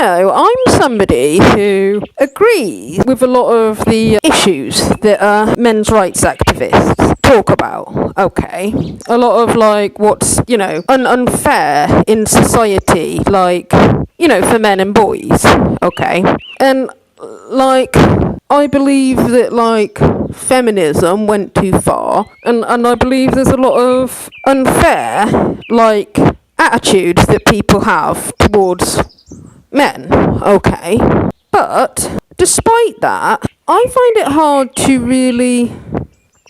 I'm somebody who agrees with a lot of the issues that men's rights activists talk about. Okay. A lot of, like, what's, unfair in society, like, for men and boys. Okay. And, like, I believe that, like, feminism went too far, and I believe there's a lot of unfair, like, attitudes that people have towards men. Okay. But despite that, I find it hard to really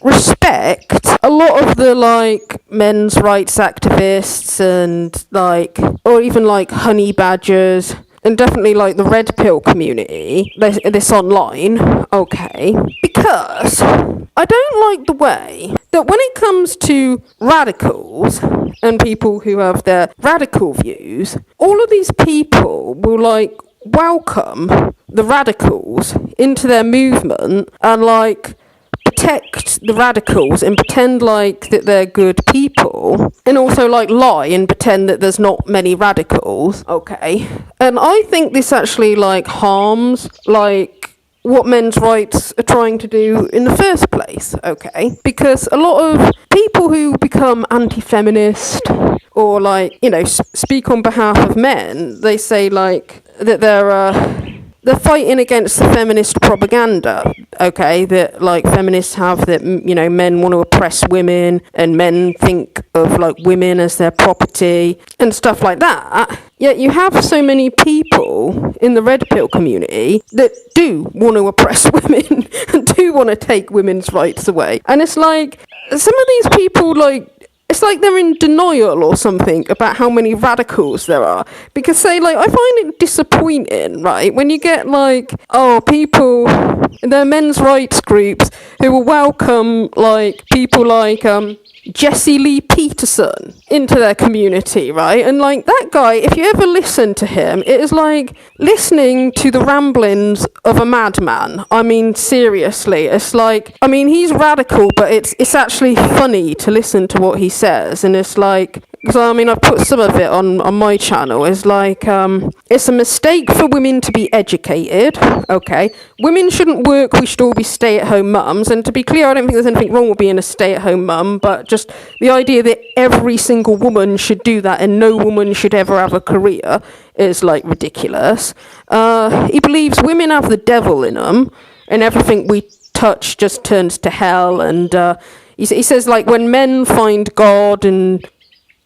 respect a lot of the, like, men's rights activists and, like, or even, like, honey badgers, and definitely, like, the red pill community, this online, okay, because I don't like the way that when it comes to radicals and people who have their radical views, all of these people will, like, welcome the radicals into their movement and, like, protect the radicals and pretend like that they're good people, and also, like, lie and pretend that there's not many radicals. Okay. And I think this actually, like, harms, like, what men's rights are trying to do in the first place. Okay. Because a lot of people who become anti-feminist or, like, speak on behalf of men, they say, like, that they're fighting against the feminist propaganda, okay, that, like, feminists have, that, men want to oppress women and men think of, like, women as their property and stuff like that. Yet you have so many people in the red pill community that do want to oppress women and do want to take women's rights away. And it's like, some of these people, like, it's like they're in denial or something about how many radicals there are. Because, say, like, I find it disappointing, right, when you get, like, people, they're men's rights groups who will welcome, like, people like, Jesse Lee Peterson into their community, right? And, like, that guy, if you ever listen to him, it is like listening to the ramblings of a madman. I mean, seriously, it's like, I mean, he's radical, but it's actually funny to listen to what he says. And it's like, because, I mean, I've put some of it on my channel. It's like, it's a mistake for women to be educated, okay? Women shouldn't work, we should all be stay-at-home mums. And to be clear, I don't think there's anything wrong with being a stay-at-home mum, but just the idea that every single woman should do that and no woman should ever have a career is, like, ridiculous. He believes women have the devil in them, and everything we touch just turns to hell. And he says, like, when men find God and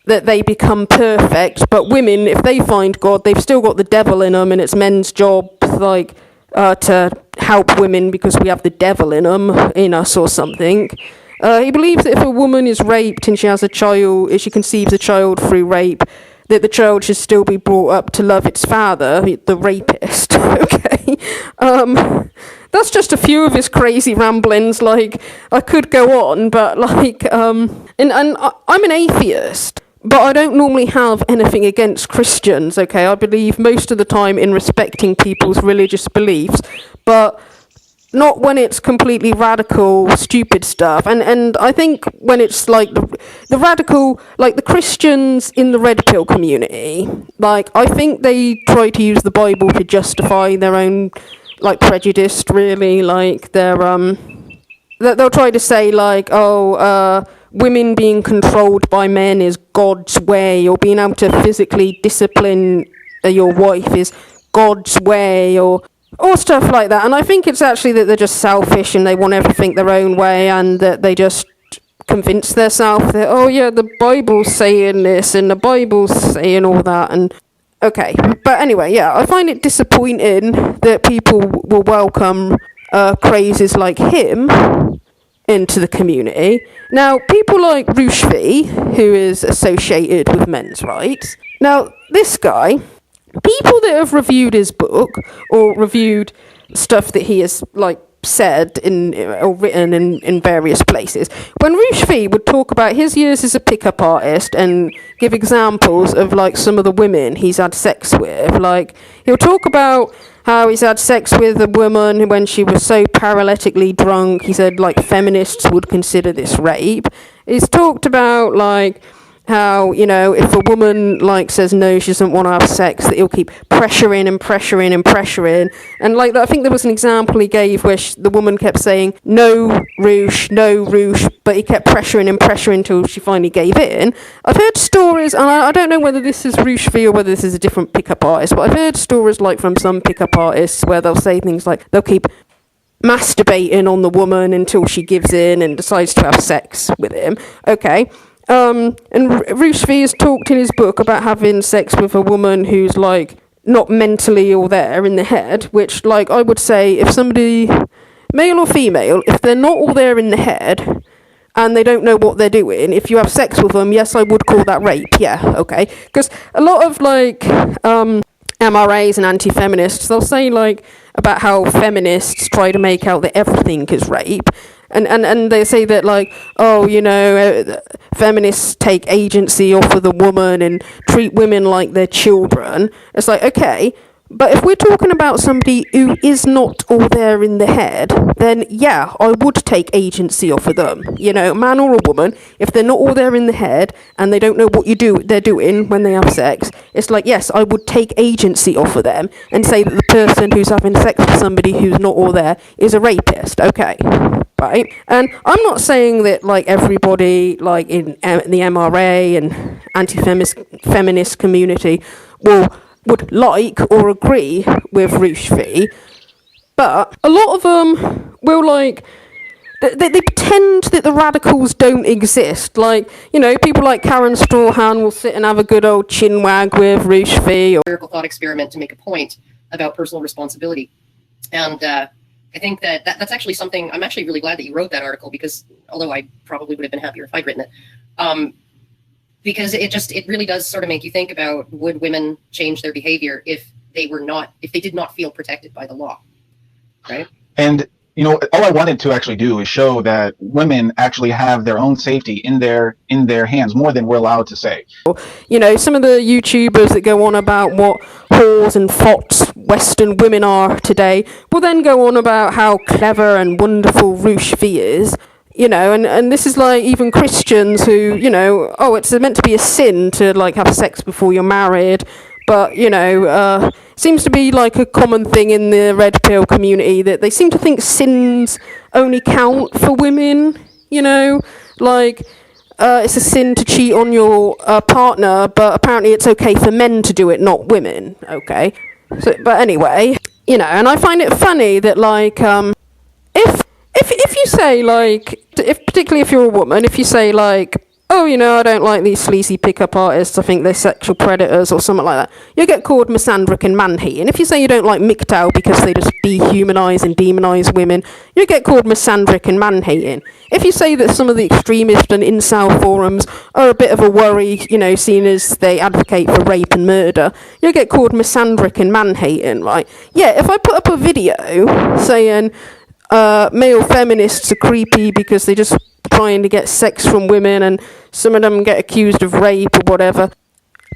that they become perfect, but women, if they find God, they've still got the devil in them, and it's men's job, like, to help women because we have the devil in us or something. He believes that if a woman is raped and she has a child, if she conceives a child through rape, that the child should still be brought up to love its father, the rapist. Okay. That's just a few of his crazy ramblings. Like, I could go on, but, like, and I'm an atheist. But I don't normally have anything against Christians, okay? I believe most of the time in respecting people's religious beliefs, but not when it's completely radical, stupid stuff. And I think when it's, like, the radical, like, the Christians in the red pill community, like, I think they try to use the Bible to justify their own, like, prejudice, really. Like, they'll try to say, like, women being controlled by men is God's way, or being able to physically discipline your wife is God's way, or stuff like that. And I think it's actually that they're just selfish and they want everything their own way, and that they just convince themselves that, oh yeah, the Bible's saying this and the Bible's saying all that. And okay, but anyway, yeah, I find it disappointing that people will welcome crazes like him into the community. Now, people like Rushvi, who is associated with men's rights, now, this guy, people that have reviewed his book, or reviewed stuff that he has, like, said or written in various places, when Rushvi would talk about his years as a pickup artist and give examples of, like, some of the women he's had sex with, like, he'll talk about how he's had sex with a woman when she was so paralytically drunk, he said, like, feminists would consider this rape. He's talked about, like, how, if a woman like says no, she doesn't want to have sex, that he'll keep pressuring and pressuring and pressuring. And like, I think there was an example he gave where the woman kept saying no Roosh, but he kept pressuring and pressuring until she finally gave in. I've heard stories, and I don't know whether this is Roosh V or whether this is a different pickup artist, but I've heard stories like from some pickup artists where they'll say things like they'll keep masturbating on the woman until she gives in and decides to have sex with him. Okay. And Roosh V has talked in his book about having sex with a woman who's like not mentally all there in the head, which, like, I would say if somebody, male or female, if they're not all there in the head and they don't know what they're doing, if you have sex with them, yes, I would call that rape. Yeah, okay. Because a lot of like MRAs and anti-feminists, they'll say like about how feminists try to make out that everything is rape. And they say that, like, feminists take agency off of the woman and treat women like they're children. It's like, okay, but if we're talking about somebody who is not all there in the head, then yeah, I would take agency off of them. Man or a woman, if they're not all there in the head and they don't know what they're doing when they have sex, it's like, yes, I would take agency off of them and say that the person who's having sex with somebody who's not all there is a rapist. Okay. Right, and I'm not saying that like everybody like in the MRA and anti-feminist community would like or agree with Roosh V, but a lot of them will like they pretend that the radicals don't exist. Like, people like Karen Strawhan will sit and have a good old chinwag with Roosh V. Empirical thought experiment to make a point about personal responsibility, and I think that's actually something. I'm actually really glad that you wrote that article, because although I probably would have been happier if I'd written it, because it really does sort of make you think about, would women change their behavior if they did not feel protected by the law, right? And all I wanted to actually do is show that women actually have their own safety in their hands more than we're allowed to say. Some of the YouTubers that go on about what whores and fots Western women are today will then go on about how clever and wonderful Roosh V is. And this is like even Christians who, it's meant to be a sin to like have sex before you're married. But, seems to be like a common thing in the red pill community that they seem to think sins only count for women, like it's a sin to cheat on your partner, but apparently it's okay for men to do it, not women. Okay. So, but anyway, and I find it funny that like, if you say like, particularly if you're a woman, if you say like, oh, I don't like these sleazy pickup artists, I think they're sexual predators or something like that, you get called misandric and man-hating. And if you say you don't like MGTOW because they just dehumanise and demonise women, you get called misandric and man-hating. If you say that some of the extremist and incel forums are a bit of a worry, seeing as they advocate for rape and murder, you get called misandric and man-hating, right? Yeah, if I put up a video saying male feminists are creepy because they just trying to get sex from women, and some of them get accused of rape or whatever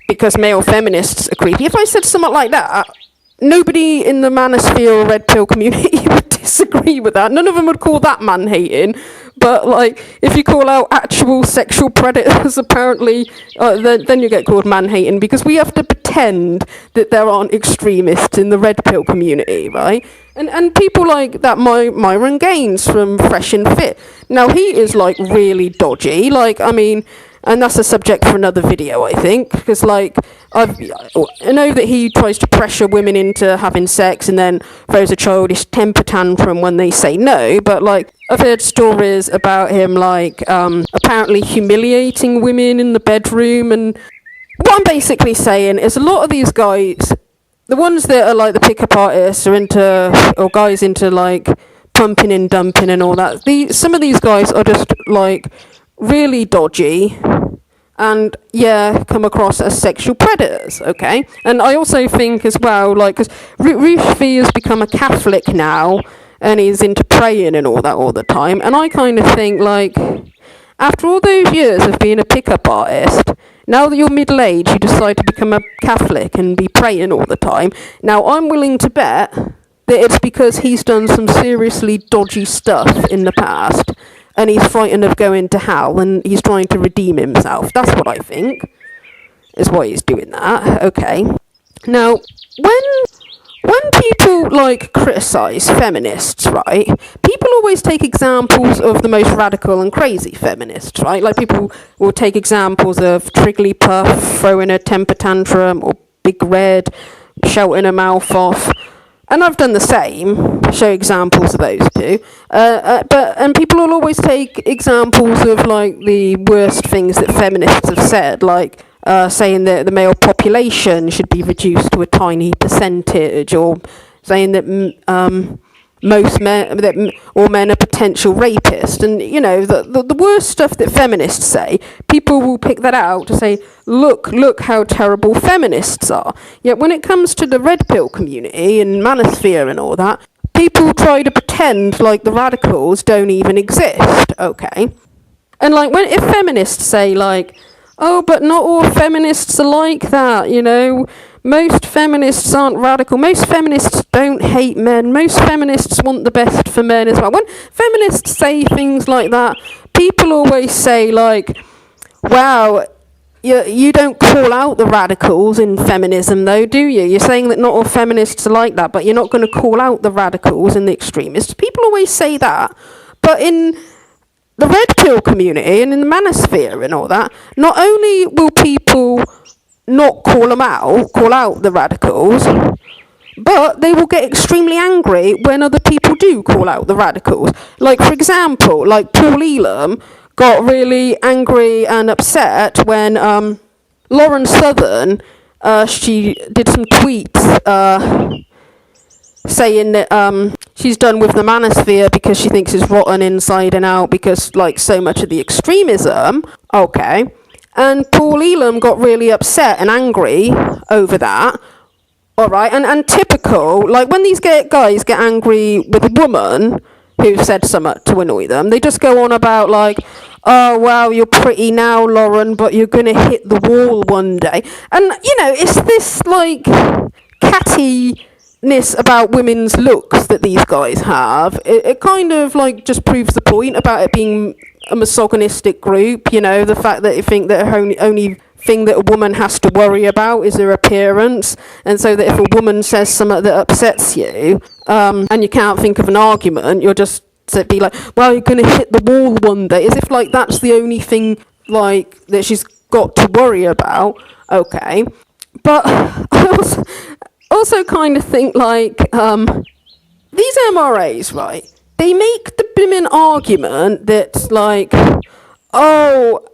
because male feminists are creepy. If I said something like that, nobody in the manosphere or red pill community would disagree with that. None of them would call that man-hating. But like, if you call out actual sexual predators, apparently, then you get called man-hating, because we have to pretend that there aren't extremists in the red pill community, right? And people like that Myron Gaines from Fresh and Fit. Now, he is like really dodgy. Like, I mean, and that's a subject for another video, I think, because like I know that he tries to pressure women into having sex and then throws a childish temper tantrum when they say no. But like, I've heard stories about him like apparently humiliating women in the bedroom. And what I'm basically saying is a lot of these guys, the ones that are like the pickup artists or guys into like pumping and dumping and all that, some of these guys are just like really dodgy and come across as sexual predators, okay? And I also think as well, like, because Roosh V has become a Catholic now and he's into praying and all that all the time, and I kind of think like, after all those years of being a pickup artist, now that you're middle-aged, you decide to become a Catholic and be praying all the time. Now, I'm willing to bet that it's because he's done some seriously dodgy stuff in the past, and he's frightened of going to hell, and he's trying to redeem himself. That's what I think, is why he's doing that. Okay. Now, when people like criticize feminists, right? People always take examples of the most radical and crazy feminists, right? Like people will take examples of Trigglypuff throwing a temper tantrum, or Big Red shouting her mouth off. And I've done the same, show examples of those two. But people will always take examples of like the worst things that feminists have said, like saying that the male population should be reduced to a tiny percentage, or saying that most men, that all men are potential rapists. And you know, the worst stuff that feminists say, people will pick that out to say, look how terrible feminists are. Yet when it comes to the red pill community and manosphere and all that, people try to pretend like the radicals don't even exist. Okay. And like if feminists say like, oh, but not all feminists are like that, you know. Most feminists aren't radical. Most feminists don't hate men. Most feminists want the best for men as well. When feminists say things like that, people always say like, wow, you don't call out the radicals in feminism though, do you? You're saying that not all feminists are like that, but you're not going to call out the radicals and the extremists. People always say that. But in the red pill community and in the manosphere and all that, not only will people not call out the radicals, but they will get extremely angry when other people do call out the radicals. Like, for example, like Paul Elam got really angry and upset when Lauren Southern, she did some tweets saying that she's done with the manosphere because she thinks it's rotten inside and out, because like so much of the extremism. Okay. And Paul Elam got really upset and angry over that. Alright, and typical, like when these guys get angry with a woman who said something to annoy them, they just go on about like, oh wow, you're pretty now, Lauren, but you're gonna hit the wall one day. And you know, it's this like cattiness about women's looks that these guys have. It kind of like just proves the point about it being a misogynistic group, you know, the fact that you think that only thing that a woman has to worry about is her appearance, and so that if a woman says something that upsets you, and you can't think of an argument, you'll just be like, well, you're going to hit the wall one day, as if like that's the only thing like that she's got to worry about. Okay. But I also kind of think like these MRAs, right, they make the blooming argument that like, oh,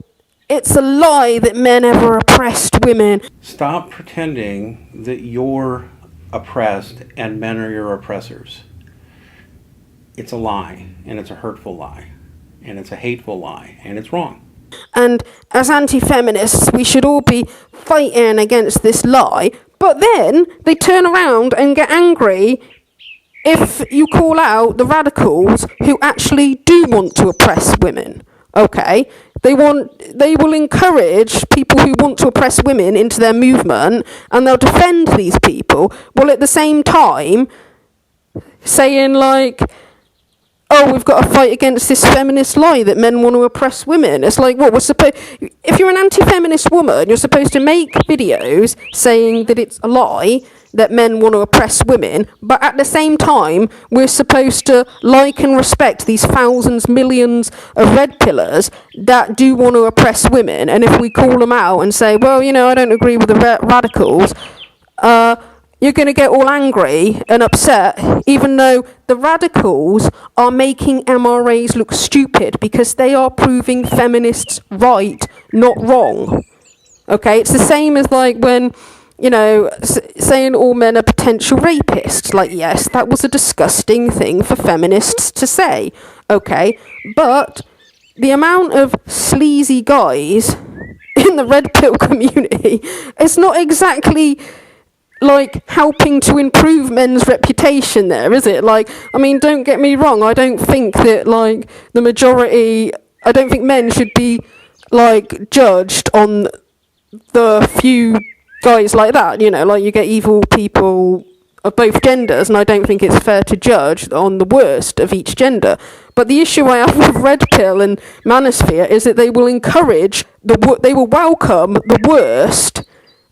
it's a lie that men ever oppressed women. Stop pretending that you're oppressed and men are your oppressors. It's a lie, and it's a hurtful lie, and it's a hateful lie, and it's wrong. And as anti-feminists, we should all be fighting against this lie. But then they turn around and get angry if you call out the radicals who actually do want to oppress women. Okay, they will encourage people who want to oppress women into their movement, and they'll defend these people, while at the same time saying like, oh, we've got to fight against this feminist lie that men want to oppress women. It's like, what, if you're an anti-feminist woman, you're supposed to make videos saying that it's a lie that men want to oppress women, but at the same time, we're supposed to like and respect these thousands, millions of red pillars that do want to oppress women. And if we call them out and say, well, you know, I don't agree with the radicals, you're going to get all angry and upset, even though the radicals are making MRAs look stupid because they are proving feminists right, not wrong. Okay, it's the same as like when, you know, saying all men are potential rapists. Like, yes, that was a disgusting thing for feminists to say. Okay, but the amount of sleazy guys in the red pill community is not exactly like helping to improve men's reputation there, is it? Like, I mean, don't get me wrong, I don't think that like the majority, I don't think men should be like judged on the few guys like that, you know, like you get evil people of both genders, and I don't think it's fair to judge on the worst of each gender. But the issue I have with Red Pill and Manosphere is that they will encourage, they will welcome the worst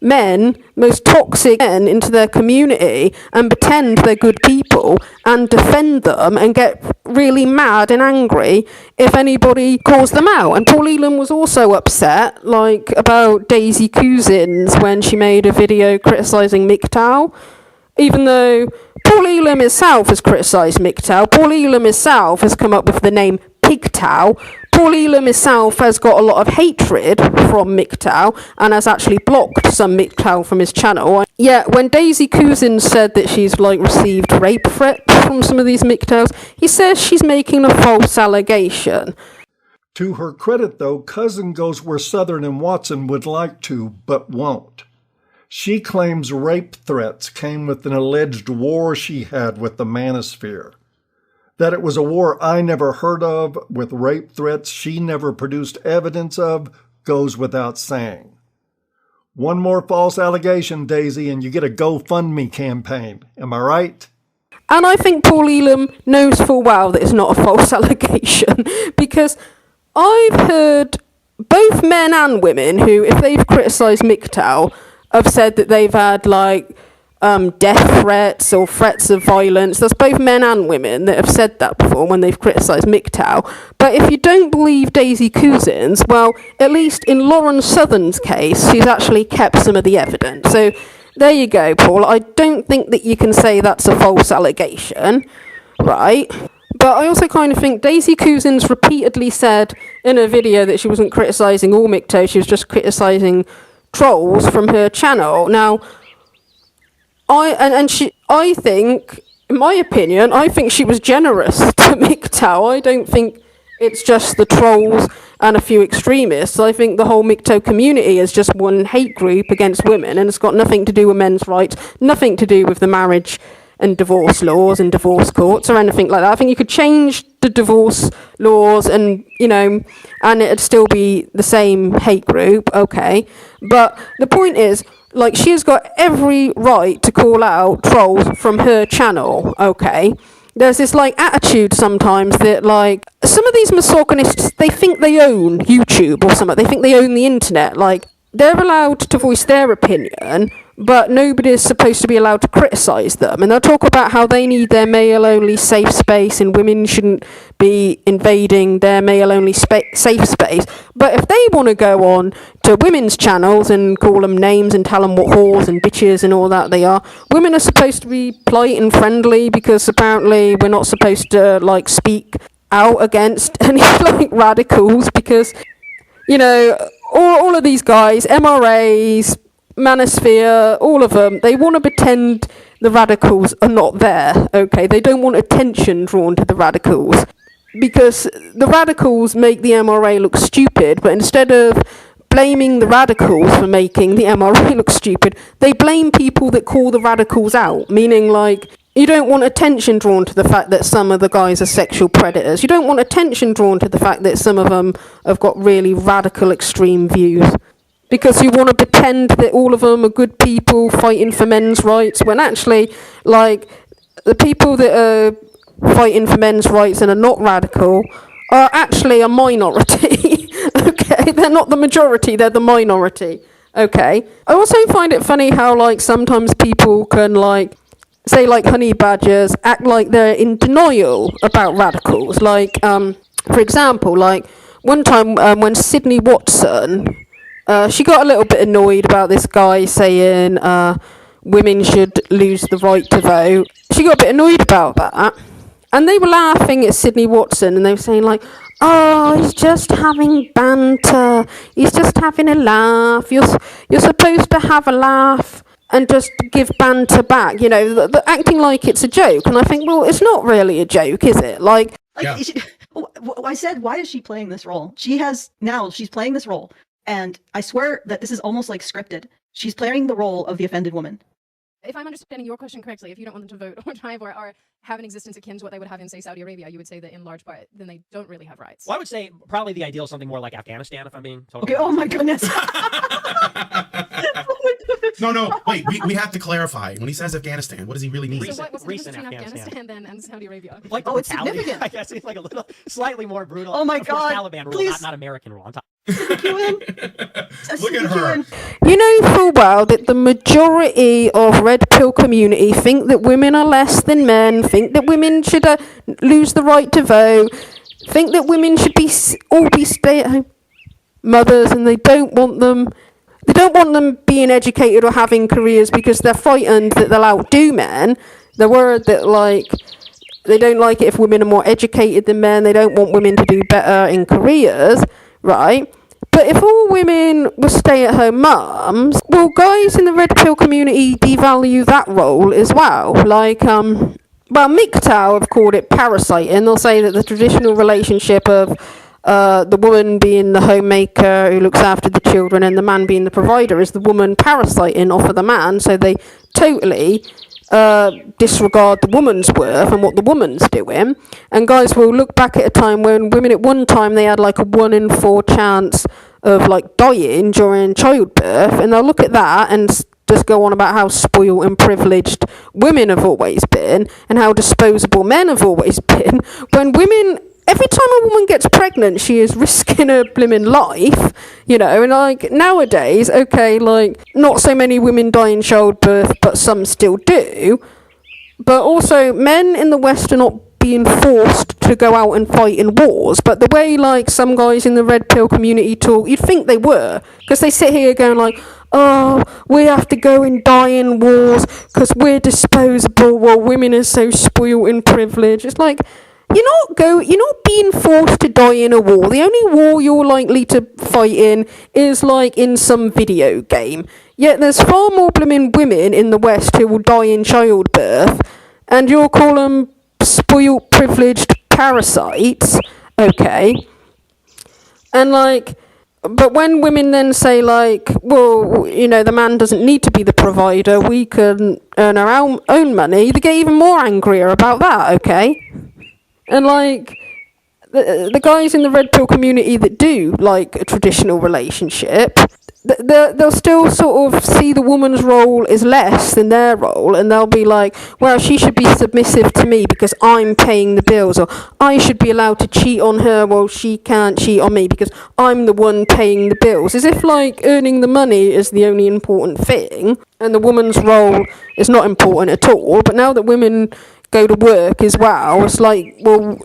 men, most toxic men into their community and pretend they're good people and defend them and get really mad and angry if anybody calls them out. And Paul Elam was also upset, like, about Daisy Cousins when she made a video criticising MGTOW, even though Paul Elam himself has criticised MGTOW. Paul Elam himself has come up with the name PigTow. Paul Elam himself has got a lot of hatred from MGTOW and has actually blocked some MGTOW from his channel. Yeah, when Daisy Cousins said that she's like received rape threats from some of these MGTOWs, he says she's making a false allegation. To her credit, though, Cousin goes where Southern and Watson would like to, but won't. She claims rape threats came with an alleged war she had with the Manosphere. That it was a war I never heard of, with rape threats she never produced evidence of, goes without saying. One more false allegation, Daisy, and you get a GoFundMe campaign. Am I right? And I think Paul Elam knows full well that it's not a false allegation, because I've heard both men and women who, if they've criticised MGTOW, have said that they've had, like, death threats or threats of violence. There's both men and women that have said that before when they've criticised MGTOW. But if you don't believe Daisy Cousins, well, at least in Lauren Southern's case, she's actually kept some of the evidence. So there you go, Paul. I don't think that you can say that's a false allegation, right? But I also kind of think Daisy Cousins repeatedly said in a video that she wasn't criticising all MGTOW, she was just criticising trolls from her channel. Now, I think, in my opinion, I think she was generous to MGTOW. I don't think it's just the trolls and a few extremists. I think the whole MGTOW community is just one hate group against women, and it's got nothing to do with men's rights, nothing to do with the marriage and divorce laws and divorce courts or anything like that. I think you could change the divorce laws and, and it'd still be the same hate group, okay. But the point is, like, she has got every right to call out trolls from her channel, okay? There's this, like, attitude sometimes that, like, some of these misogynists, they think they own YouTube or something. They think they own the internet. Like, they're allowed to voice their opinion, but nobody's supposed to be allowed to criticise them. And they'll talk about how they need their male-only safe space and women shouldn't be invading their male-only safe space. But if they want to go on to women's channels and call them names and tell them what whores and bitches and all that they are, women are supposed to be polite and friendly because apparently we're not supposed to, like, speak out against any, like, radicals because, all of these guys, MRAs, Manosphere, all of them, they want to pretend the radicals are not there, okay? They don't want attention drawn to the radicals because the radicals make the MRA look stupid, but instead of blaming the radicals for making the MRA look stupid, they blame people that call the radicals out, meaning, like, you don't want attention drawn to the fact that some of the guys are sexual predators. You don't want attention drawn to the fact that some of them have got really radical extreme views. Because you want to pretend that all of them are good people fighting for men's rights, when actually, like, the people that are fighting for men's rights and are not radical are actually a minority. Okay, they're not the majority, they're the minority. Okay. I also find it funny how, like, sometimes people can, like, say, like, honey badgers act like they're in denial about radicals. Like, for example, like, one time when Sydney Watson, she got a little bit annoyed about this guy saying women should lose the right to vote. She got a bit annoyed about that. And they were laughing at Sydney Watson, and they were saying, like, oh, he's just having banter. He's just having a laugh. You're supposed to have a laugh and just give banter back, acting like it's a joke. And I think, well, it's not really a joke, is it? Like yeah. I said, why is she playing this role? She's playing this role. And I swear that this is almost like scripted. She's playing the role of the offended woman. If I'm understanding your question correctly, if you don't want them to vote or drive or have an existence akin to what they would have in, say, Saudi Arabia, you would say that in large part, then they don't really have rights. Well, I would say probably the ideal is something more like Afghanistan, if I'm being totally okay, oh my goodness. No. Wait, we have to clarify. When he says Afghanistan, what does he really mean? So what's the difference Recent between Afghanistan. Afghanistan and Saudi Arabia? Like Oh, it's brutality, significant. I guess it's like a little slightly more brutal. Oh my Of course, God, Taliban rule, please. not American rule. I'm talking. Look at her. You know full well that the majority of red pill community think that women are less than men, think that women should lose the right to vote, think that women should all be stay-at-home mothers, and they don't want them. They don't want them being educated or having careers because they're frightened that they'll outdo men. They're worried that, like, they don't like it if women are more educated than men. They don't want women to do better in careers, right? But if all women were stay-at-home mums, well, guys in the red pill community devalue that role as well. Like, well, MGTOW have called it parasiting. They'll say that the traditional relationship of the woman being the homemaker who looks after the children and the man being the provider is the woman parasiting off of the man, so they totally disregard the woman's worth and what the woman's doing. And guys will look back at a time when women at one time they had like a 1 in 4 chance of like dying during childbirth, and they'll look at that and just go on about how spoiled and privileged women have always been and how disposable men have always been, when women, every time a woman gets pregnant, she is risking her blimmin' life, you know, and like nowadays, okay, like not so many women die in childbirth, but some still do. But also, men in the West are not being forced to go out and fight in wars, but the way like some guys in the red pill community talk, you'd think they were, because they sit here going like, oh, we have to go and die in wars because we're disposable while women are so spoiled and privileged. It's like, you're not being forced to die in a war. The only war you're likely to fight in is like in some video game. Yet there's far more blooming women in the West who will die in childbirth, and you'll call them spoiled, privileged parasites. Okay. And like, but when women then say like, well, you know, the man doesn't need to be the provider, we can earn our own money, they get even more angrier about that, okay? And like, the guys in the red pill community that do like a traditional relationship, they'll still sort of see the woman's role as less than their role, and they'll be like, well, she should be submissive to me because I'm paying the bills, or I should be allowed to cheat on her while she can't cheat on me because I'm the one paying the bills, as if like earning the money is the only important thing and the woman's role is not important at all. But now that women go to work as well, it's like, well,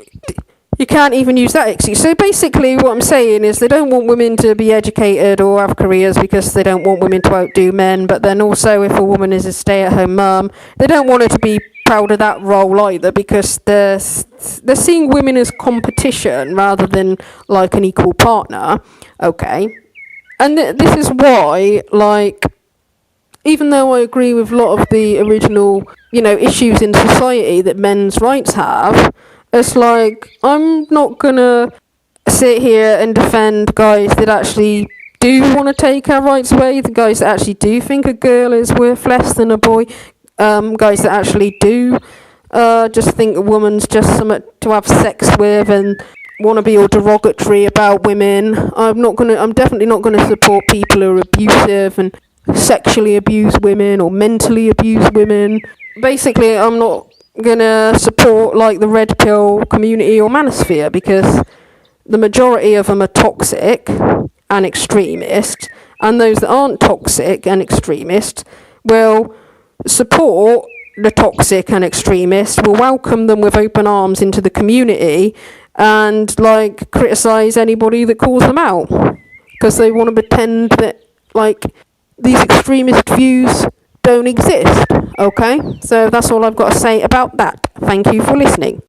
you can't even use that excuse. So basically what I'm saying is they don't want women to be educated or have careers because they don't want women to outdo men, but then also if a woman is a stay-at-home mum, they don't want her to be proud of that role either because they're seeing women as competition rather than like an equal partner, okay? And this is why, like, even though I agree with a lot of the original, you know, issues in society that men's rights have, it's like, I'm not gonna sit here and defend guys that actually do want to take our rights away, the guys that actually do think a girl is worth less than a boy, guys that actually do just think a woman's just something to have sex with and want to be all derogatory about women. I'm definitely not gonna support people who are abusive and sexually abuse women or mentally abuse women. Basically, I'm not gonna support like the red pill community or manosphere because the majority of them are toxic and extremist, and those that aren't toxic and extremist will support the toxic and extremist, will welcome them with open arms into the community and like criticize anybody that calls them out because they want to pretend that like these extremist views don't exist, okay? So that's all I've got to say about that. Thank you for listening.